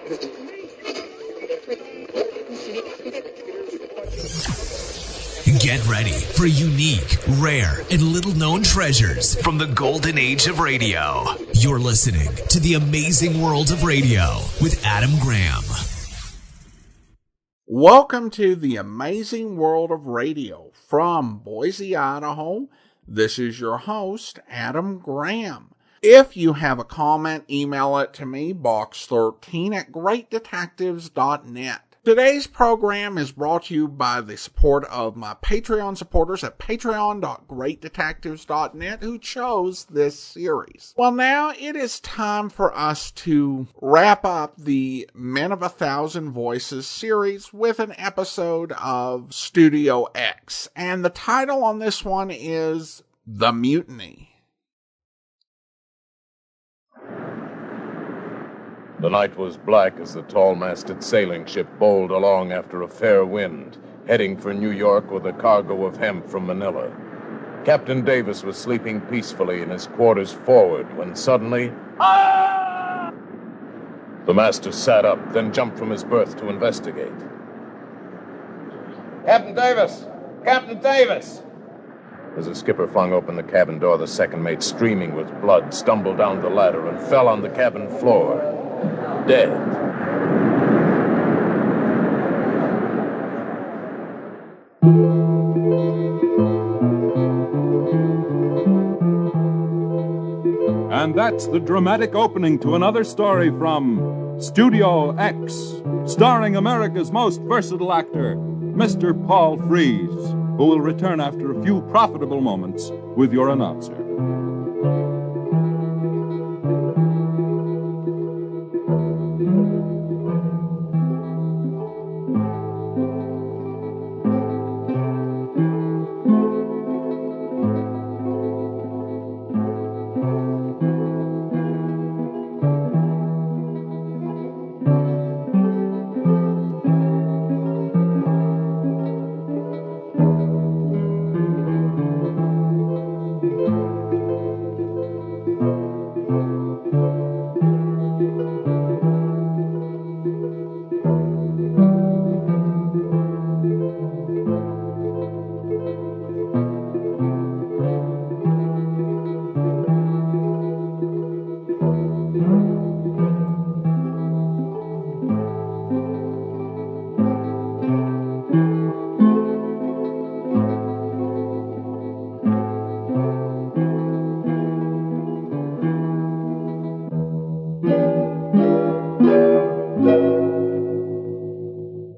Get ready for unique, rare, and little-known treasures from the golden age of radio. You're listening to The Amazing World of Radio with Adam Graham. Welcome to The Amazing World of Radio from Boise, Idaho. This is your host, Adam Graham. If you have a comment, email it to me, box13@greatdetectives.net. Today's program is brought to you by the support of my Patreon supporters at patreon.greatdetectives.net who chose this series. Well, now it is time for us to wrap up the Men of 1,000 Voices series with an episode of Studio X. And the title on this one is The Mutiny. The night was black as the tall-masted sailing ship bowled along after a fair wind, heading for New York with a cargo of hemp from Manila. Captain Davis was sleeping peacefully in his quarters forward when suddenly... Ah! The master sat up, then jumped from his berth to investigate. Captain Davis! Captain Davis! As the skipper flung open the cabin door, the second mate, streaming with blood, stumbled down the ladder and fell on the cabin floor. Dead. And that's the dramatic opening to another story from Studio X, starring America's most versatile actor, Mr. Paul Frees, who will return after a few profitable moments with your announcer.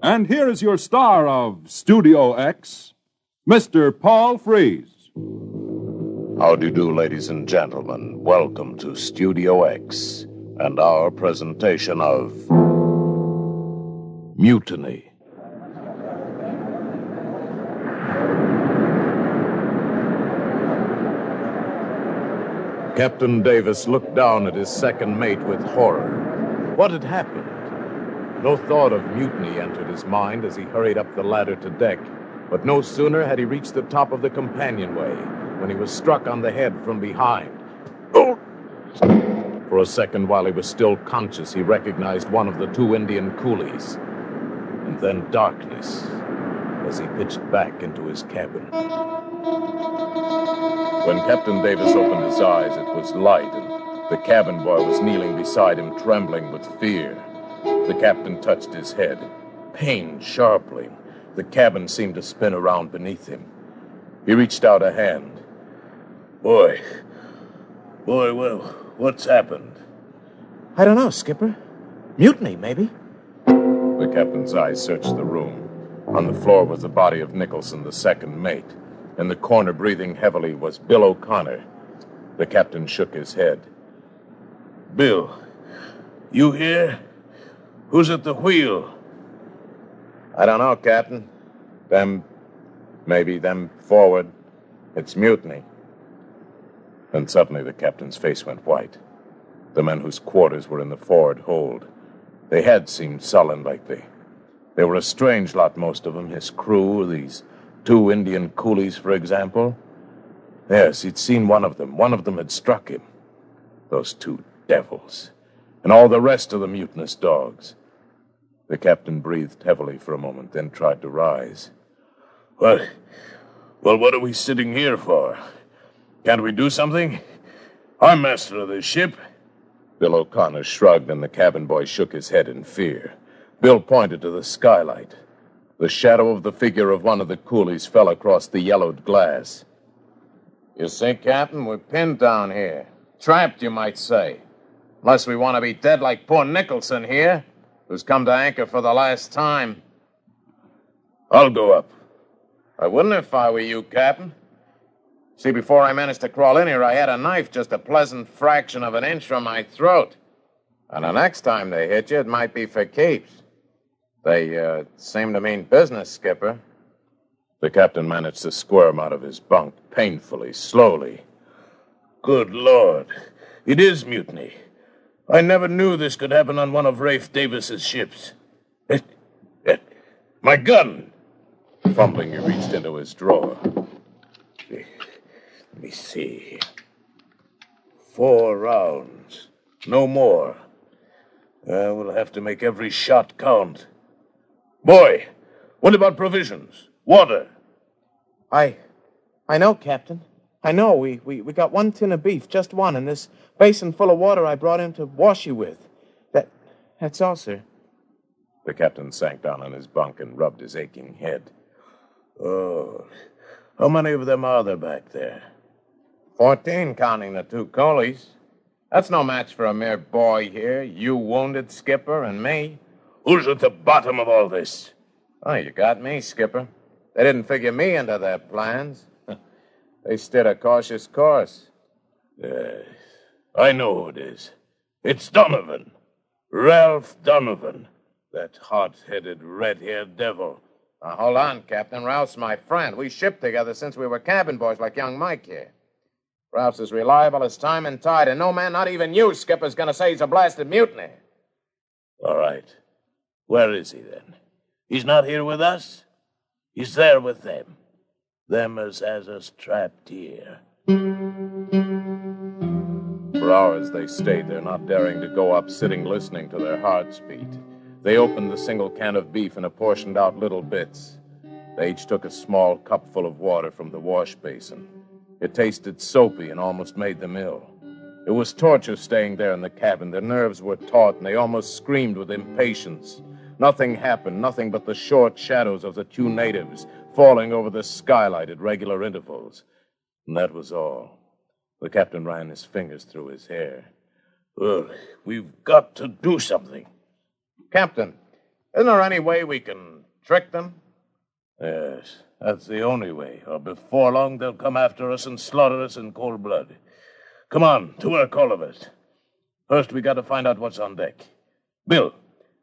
And here is your star of Studio X, Mr. Paul Frees. How do you do, ladies and gentlemen? Welcome to Studio X and our presentation of Mutiny. Captain Davis looked down at his second mate with horror. What had happened? No thought of mutiny entered his mind as he hurried up the ladder to deck, but no sooner had he reached the top of the companionway when he was struck on the head from behind. Oh! For a second, while he was still conscious, he recognized one of the two Indian coolies. And then darkness as he pitched back into his cabin. When Captain Davis opened his eyes, it was light, and the cabin boy was kneeling beside him, trembling with fear. The captain touched his head. It pained sharply. The cabin seemed to spin around beneath him. He reached out a hand. Boy, well, what's happened? I don't know, Skipper. Mutiny, maybe. The captain's eyes searched the room. On the floor was the body of Nicholson, the second mate. In the corner, breathing heavily, was Bill O'Connor. The captain shook his head. Bill, you here? Who's at the wheel? I don't know, Captain. Them forward. It's mutiny. Then suddenly the captain's face went white. The men whose quarters were in the forward hold. They had seemed sullen lately. They were a strange lot, most of them. His crew, these two Indian coolies, for example. Yes, he'd seen one of them. One of them had struck him. Those two devils. and all the rest of the mutinous dogs. The captain breathed heavily for a moment, then tried to rise. Well, what are we sitting here for? Can't we do something? I'm master of this ship. Bill O'Connor shrugged, and the cabin boy shook his head in fear. Bill pointed to the skylight. The shadow of the figure of one of the coolies fell across the yellowed glass. You see, Captain, we're pinned down here. Trapped, you might say. Unless we want to be dead like poor Nicholson here, who's come to anchor for the last time. I'll go up. I wouldn't if I were you, Captain. See, before I managed to crawl in here, I had a knife just a pleasant fraction of an inch from my throat. And the next time they hit you, it might be for keeps. They seem to mean business, Skipper. The captain managed to squirm out of his bunk, painfully, slowly. Good Lord. It is mutiny. I never knew this could happen on one of Rafe Davis's ships. My gun! Fumbling, he reached into his drawer. Let me see. 4 rounds. No more. We'll have to make every shot count. Boy, what about provisions? Water? I know, Captain. I know. We got 1 tin of beef, just one, and this basin full of water I brought in to wash you with. That's all, sir. The captain sank down on his bunk and rubbed his aching head. Oh, how many of them are there back there? 14, counting the 2 coolies. That's no match for a mere boy here, you wounded, Skipper, and me. Who's at the bottom of all this? Oh, you got me, Skipper. They didn't figure me into their plans. They steered a cautious course. Yes, I know who it is. It's Donovan. Ralph Donovan. That hot-headed, red-haired devil. Now, hold on, Captain. Ralph's my friend. We shipped together since we were cabin boys like young Mike here. Ralph's as reliable as time and tide, and no man, not even you, Skipper's gonna say he's a blasted mutiny. All right. Where is he, then? He's not here with us? He's there with them. Them as has us trapped here. For hours they stayed there, not daring to go up, sitting listening to their hearts beat. They opened the single can of beef and apportioned out little bits. They each took a small cupful of water from the wash basin. It tasted soapy and almost made them ill. It was torture staying there in the cabin. Their nerves were taut, and they almost screamed with impatience. Nothing happened, nothing but the short shadows of the 2 natives falling over the skylight at regular intervals. And that was all. The captain ran his fingers through his hair. Well, we've got to do something. Captain, isn't there any way we can trick them? Yes, that's the only way, or before long they'll come after us and slaughter us in cold blood. Come on, to work, all of us. First, we got to find out what's on deck. Bill,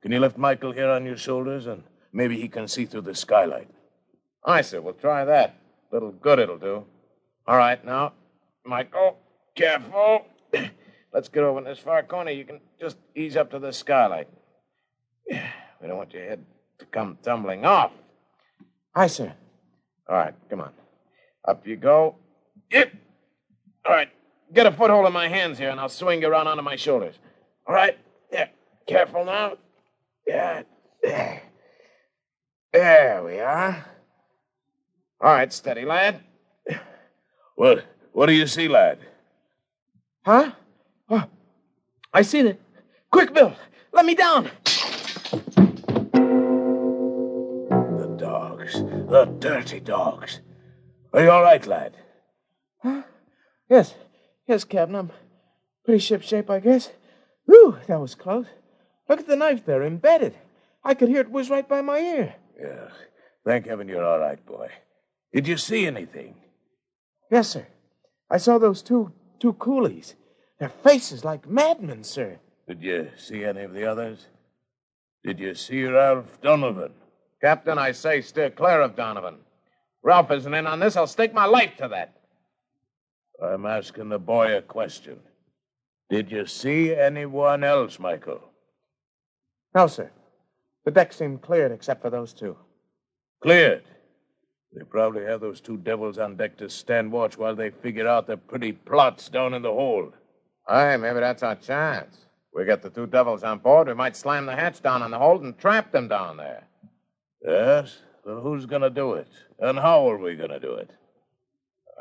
can you lift Michael here on your shoulders, and maybe he can see through the skylight? Aye, sir, we'll try that. Little good it'll do. All right, now, Michael, careful. Let's get over in this far corner. You can just ease up to the skylight. We don't want your head to come tumbling off. Aye, sir. All right, come on. Up you go. Yep. All right, get a foothold in my hands here, and I'll swing you around onto my shoulders. All right? Yeah. Careful now. Yeah. There we are. All right, steady, lad. What do you see, lad? Huh? Oh, I seen it. Quick, Bill. Let me down. The dogs. The dirty dogs. Are you all right, lad? Huh? Yes, Captain. I'm pretty shipshape, I guess. Whew, that was close. Look at the knife there, embedded. I could hear it whiz right by my ear. Yeah. Thank heaven you're all right, boy. Did you see anything? Yes, sir. I saw those two coolies. Their faces like madmen, sir. Did you see any of the others? Did you see Ralph Donovan? Captain, I say steer clear of Donovan. Ralph isn't in on this. I'll stake my life to that. I'm asking the boy a question. Did you see anyone else, Michael? No, sir. The deck seemed cleared except for those 2. Cleared? They probably have those 2 devils on deck to stand watch while they figure out their pretty plots down in the hold. Aye, maybe that's our chance. We get the two devils on board, we might slam the hatch down on the hold and trap them down there. Yes? Well, who's going to do it? And how are we going to do it?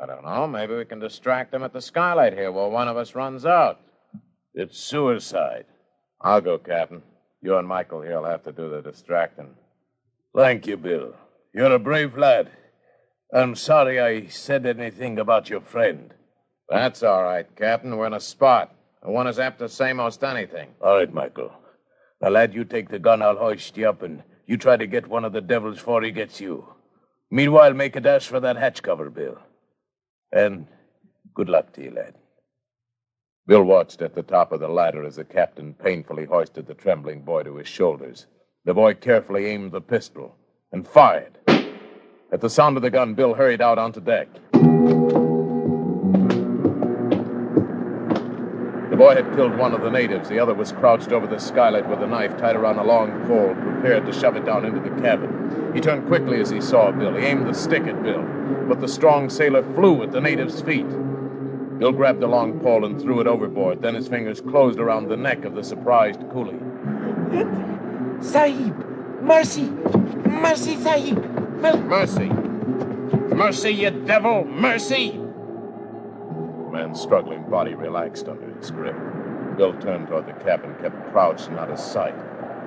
I don't know. Maybe we can distract them at the skylight here while one of us runs out. It's suicide. I'll go, Captain. You and Michael here will have to do the distracting. Thank you, Bill. You're a brave lad. I'm sorry I said anything about your friend. That's all right, Captain. We're in a spot. And one is apt to say most anything. All right, Michael. Now, lad, you take the gun, I'll hoist you up, and you try to get one of the devils before he gets you. Meanwhile, make a dash for that hatch cover, Bill. And good luck to you, lad. Bill watched at the top of the ladder as the captain painfully hoisted the trembling boy to his shoulders. The boy carefully aimed the pistol and fired. At the sound of the gun, Bill hurried out onto deck. The boy had killed one of the natives. The other was crouched over the skylight with a knife tied around a long pole, prepared to shove it down into the cabin. He turned quickly as he saw Bill. He aimed the stick at Bill, but the strong sailor flew at the native's feet. Bill grabbed the long pole and threw it overboard. Then his fingers closed around the neck of the surprised coolie. Sahib! Mercy! Mercy, Sahib! Mercy! Mercy, you devil! Mercy! The man's struggling body relaxed under his grip. Bill turned toward the cabin, kept crouched and out of sight.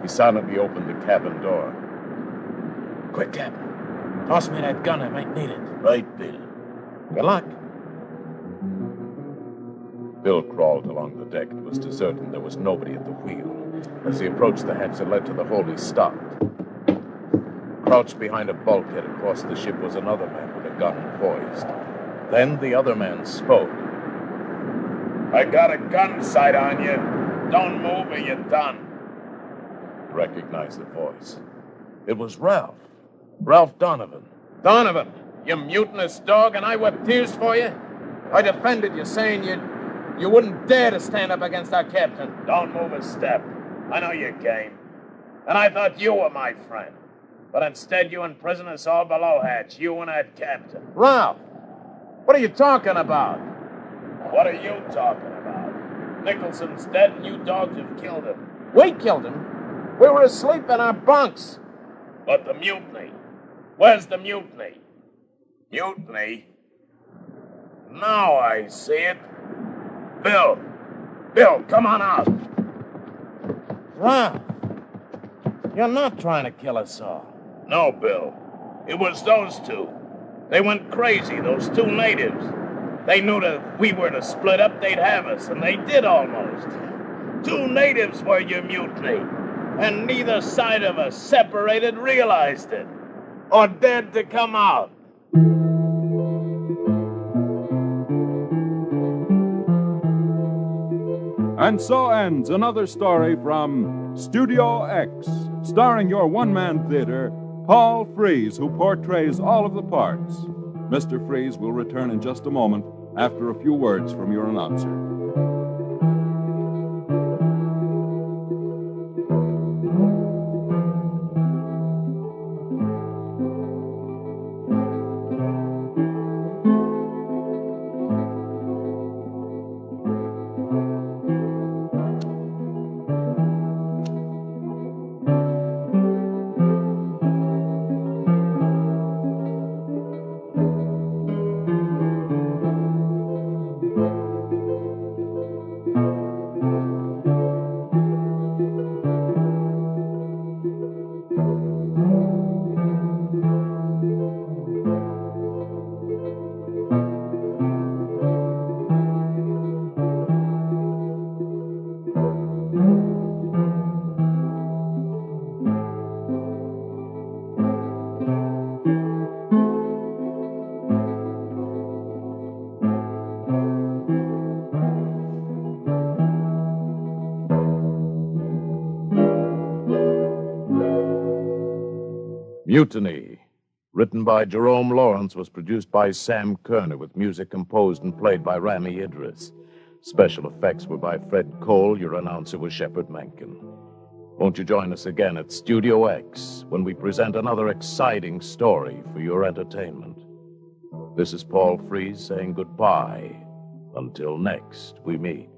He silently opened the cabin door. Quick, Captain. Toss me that gun. I might need it. Right, Bill. Good luck. Bill crawled along the deck. It was deserted, and there was nobody at the wheel. As he approached the hatch that led to the hold, he stopped. Crouched behind a bulkhead across the ship was another man with a gun poised. Then the other man spoke. I got a gun sight on you. Don't move or you're done. He recognized the voice. It was Ralph. Ralph Donovan. Donovan, you mutinous dog, and I wept tears for you? I defended you, saying you wouldn't dare to stand up against our captain. Don't move a step. I know your game. And I thought you were my friend. But instead, you imprisoned us all below hatch, you and that captain. Ralph, what are you talking about? What are you talking about? Nicholson's dead and you dogs have killed him. We killed him? We were asleep in our bunks. But the mutiny. Where's the mutiny? Mutiny? Now I see it. Bill, come on out. Ralph, you're not trying to kill us all. No, Bill. It was those two. They went crazy, those two natives. They knew that if we were to split up, they'd have us, and they did almost. Two natives were your mutiny, and neither side of us, separated, realized it, or dared to come out. And so ends another story from Studio X, starring your one-man theater, Paul Frees, who portrays all of the parts. Mr. Frees will return in just a moment after a few words from your announcer. Mutiny, written by Jerome Lawrence, was produced by Sam Kerner with music composed and played by Rami Idris. Special effects were by Fred Cole. Your announcer was Shepard Mencken. Won't you join us again at Studio X when we present another exciting story for your entertainment? This is Paul Frees saying goodbye until next we meet.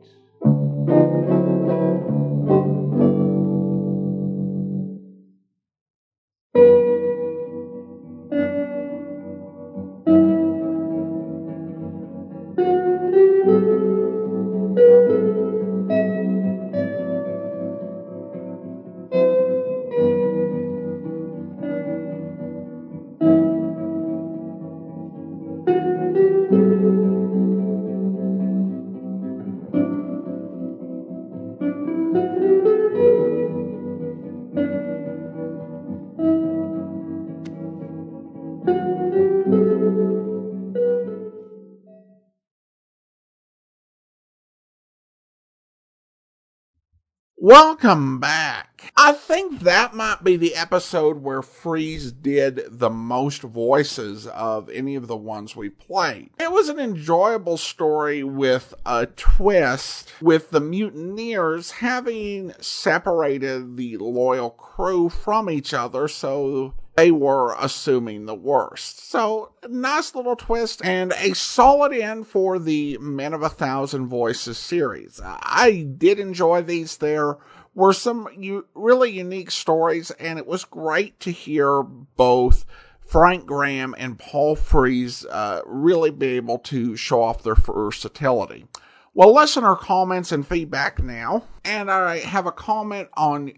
Welcome back. I think that might be the episode where Freeze did the most voices of any of the ones we played. It was an enjoyable story with a twist, with the mutineers having separated the loyal crew from each other, so they were assuming the worst. So, nice little twist and a solid end for the Men of 1,000 Voices series. I did enjoy these. There were some really unique stories, and it was great to hear both Frank Graham and Paul Frees really be able to show off their versatility. Well, listener comments and feedback now, and I have a comment on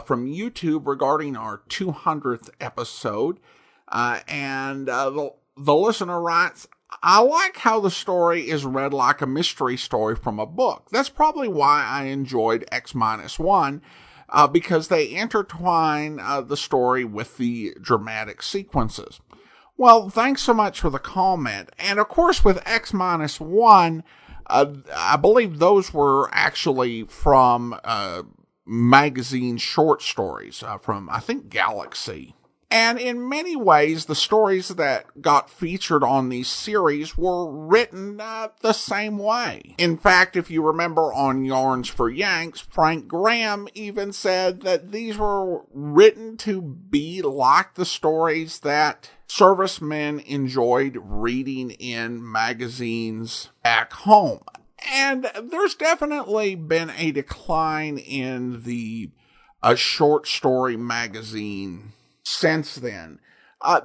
from YouTube regarding our 200th episode, and the listener writes, I like how the story is read like a mystery story from a book. That's probably why I enjoyed X-1, because they intertwine the story with the dramatic sequences. Well, thanks so much for the comment. And of course, with X-1, I believe those were actually from magazine short stories from, I think, Galaxy. And in many ways, the stories that got featured on these series were written the same way. In fact, if you remember on Yarns for Yanks, Frank Graham even said that these were written to be like the stories that servicemen enjoyed reading in magazines back home. And there's definitely been a decline in the short story magazine since then.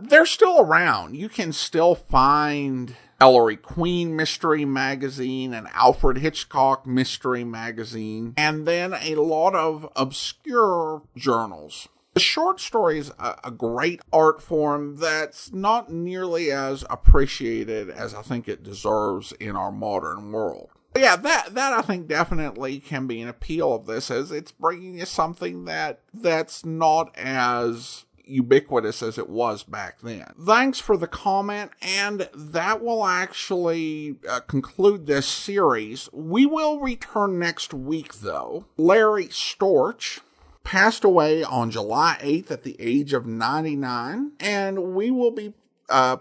They're still around. You can still find Ellery Queen Mystery Magazine and Alfred Hitchcock Mystery Magazine, and then a lot of obscure journals. The short story is a great art form that's not nearly as appreciated as I think it deserves in our modern world. Yeah, that I think definitely can be an appeal of this, as it's bringing you something that's not as ubiquitous as it was back then. Thanks for the comment, and that will actually conclude this series. We will return next week, though. Larry Storch passed away on July 8th at the age of 99, and we will be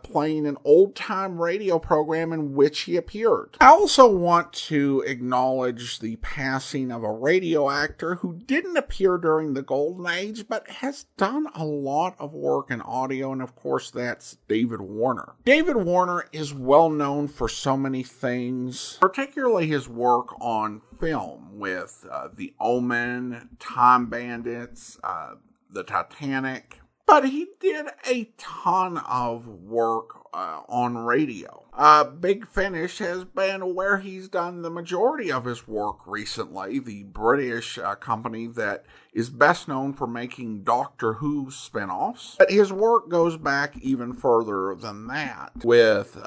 playing an old-time radio program in which he appeared. I also want to acknowledge the passing of a radio actor who didn't appear during the Golden Age, but has done a lot of work in audio, and of course that's David Warner. David Warner is well known for so many things, particularly his work on film with The Omen, Time Bandits, The Titanic. But he did a ton of work on radio. Big Finish has been where he's done the majority of his work recently, the British company that is best known for making Doctor Who spin-offs. But his work goes back even further than that, with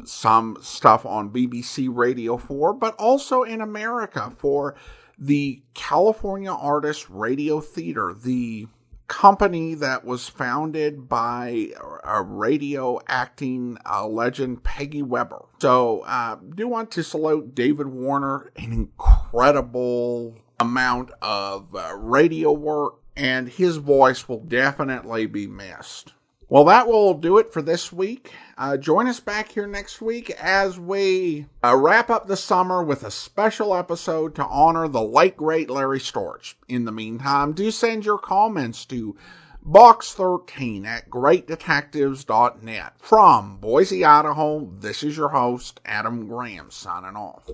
some stuff on BBC Radio 4, but also in America for the California Artists Radio Theater, the company that was founded by a radio acting legend, Peggy Weber. So I do want to salute David Warner, an incredible amount of radio work, and his voice will definitely be missed. Well, that will do it for this week. Join us back here next week as we wrap up the summer with a special episode to honor the late, great Larry Storch. In the meantime, do send your comments to box13@greatdetectives.net. From Boise, Idaho, this is your host, Adam Graham, signing off.